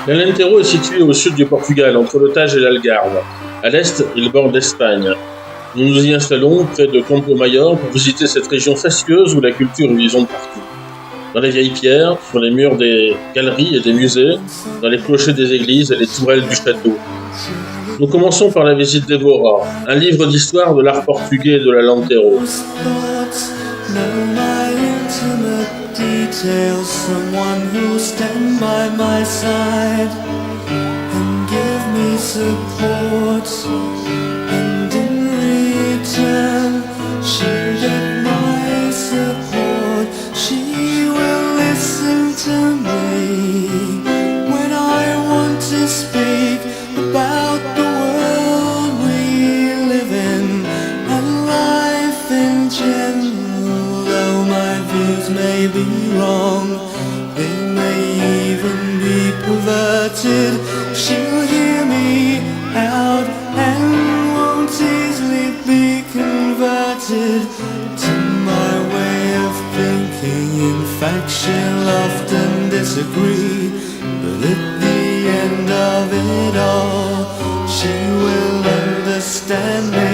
L'Alentejo est situé au sud du Portugal, entre le Tage et l'Algarve. À l'est, il borde l'Espagne. Nous nous y installons près de Campo Maior pour visiter cette région fastueuse où la culture est vivante partout. Dans les vieilles pierres, sur les murs des galeries et des musées, dans les clochers des églises et les tourelles du château. Nous commençons par la visite d'Evora, un livre d'histoire de l'art portugais de l'Alentejo. She'll hear me out and won't easily be converted to my way of thinking. In fact, she'll often disagree, but at the end of it all, she will understand me.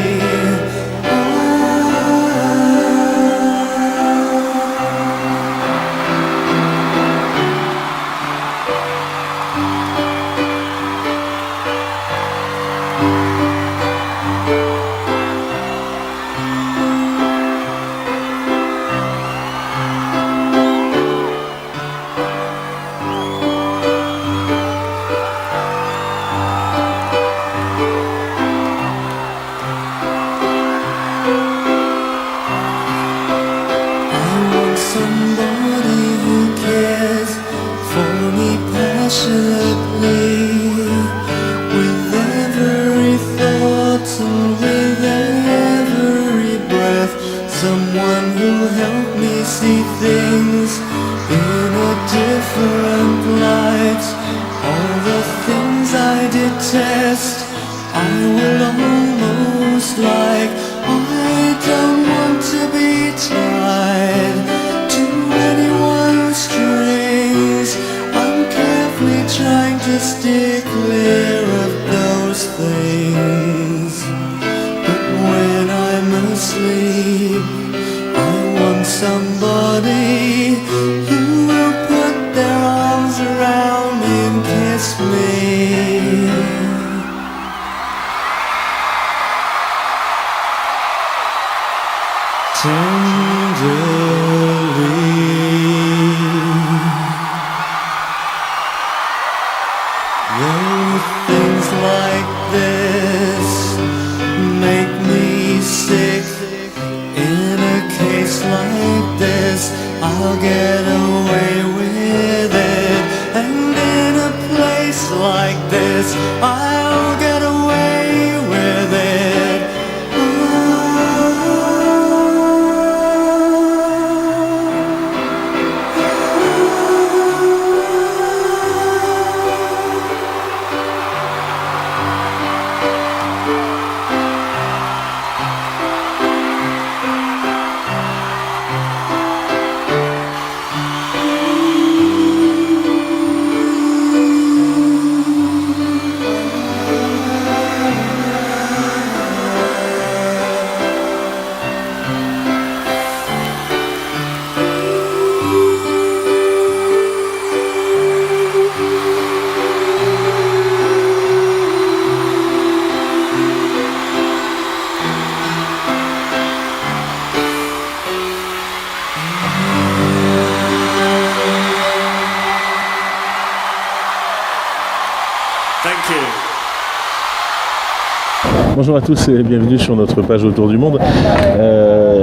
Bonjour à tous et bienvenue sur notre page Autour du Monde.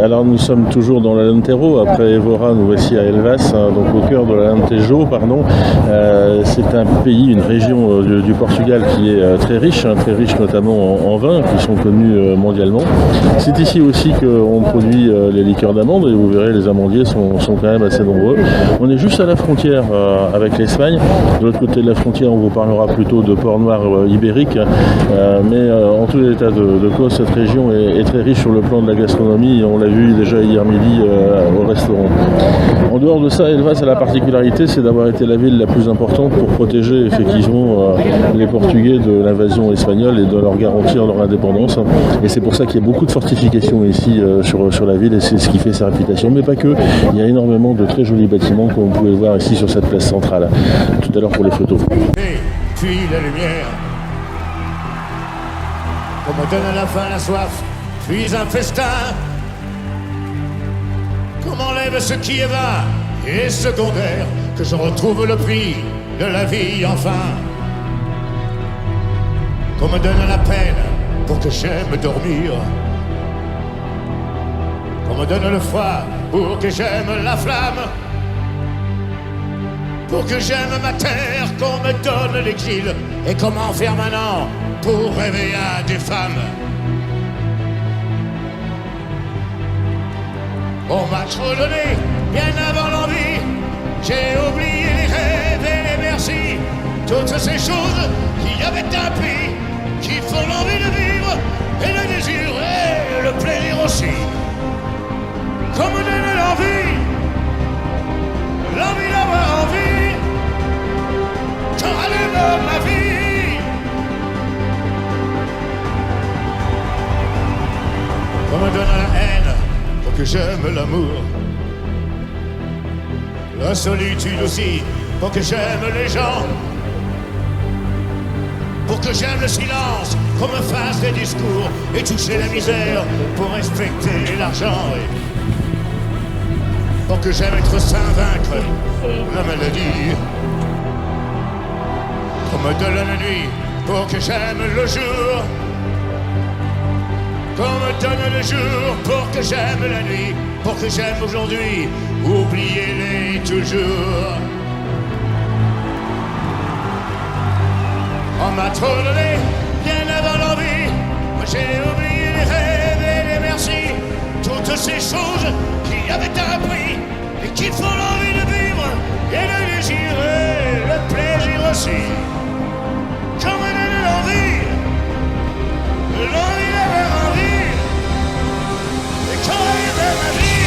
Alors nous sommes toujours dans l'Alentejo, après Evora nous voici à Elvas, donc au cœur de l'Alentejo, pardon. C'est un pays, une région du Portugal qui est très riche notamment en vins qui sont connus mondialement. C'est ici aussi qu'on produit les liqueurs d'amande et vous verrez les amandiers sont quand même assez nombreux. On est juste à la frontière avec l'Espagne. De l'autre côté de la frontière on vous parlera plutôt de Port Noir ibérique, mais en tout état de cause, cette région est très riche sur le plan de la gastronomie. On l'a vu déjà hier midi au restaurant. En dehors de ça, Elvas a la particularité, c'est d'avoir été la ville la plus importante pour protéger effectivement les Portugais de l'invasion espagnole et de leur garantir leur indépendance. Et c'est pour ça qu'il y a beaucoup de fortifications ici sur la ville et c'est ce qui fait sa réputation. Mais pas que, il y a énormément de très jolis bâtiments comme vous pouvez le voir ici sur cette place centrale. Tout à l'heure pour les photos. Et puis la lumière, qu'on me donne à la faim, la soif, puis un festin, qu'on m'enlève ce qui est vain et secondaire, que je retrouve le prix de la vie enfin, qu'on me donne la peine pour que j'aime dormir, qu'on me donne le froid pour que j'aime la flamme, pour que j'aime ma terre, qu'on me donne l'exil, et comment faire maintenant pour rêver à des femmes. On m'a trop donné, bien avant l'envie, j'ai oublié les rêves et les merci, toutes ces choses qui avaient un prix, qui font l'envie de vivre, et le désir et le plaisir aussi. Qu'on me donne l'envie d'avoir envie, de rallumer ma vie. On me donne la haine pour que j'aime l'amour, la solitude aussi pour que j'aime les gens, pour que j'aime le silence, qu'on me fasse des discours et toucher la misère pour respecter l'argent. Pour que j'aime être sain, vaincre la maladie. Qu'on me donne la nuit pour que j'aime le jour. Qu'on me donne le jour pour que j'aime la nuit. Pour que j'aime aujourd'hui, oubliez-les toujours. On m'a trop donné, bien avant l'envie. Moi j'ai oublié les rêves et les merci. Toutes ces choses qui avaient un prix et qui font l'envie de vivre et de désirer le plaisir aussi. Qu'on me donne l'envie d'avoir envie, et qu'on rêve ma vie.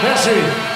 Merci.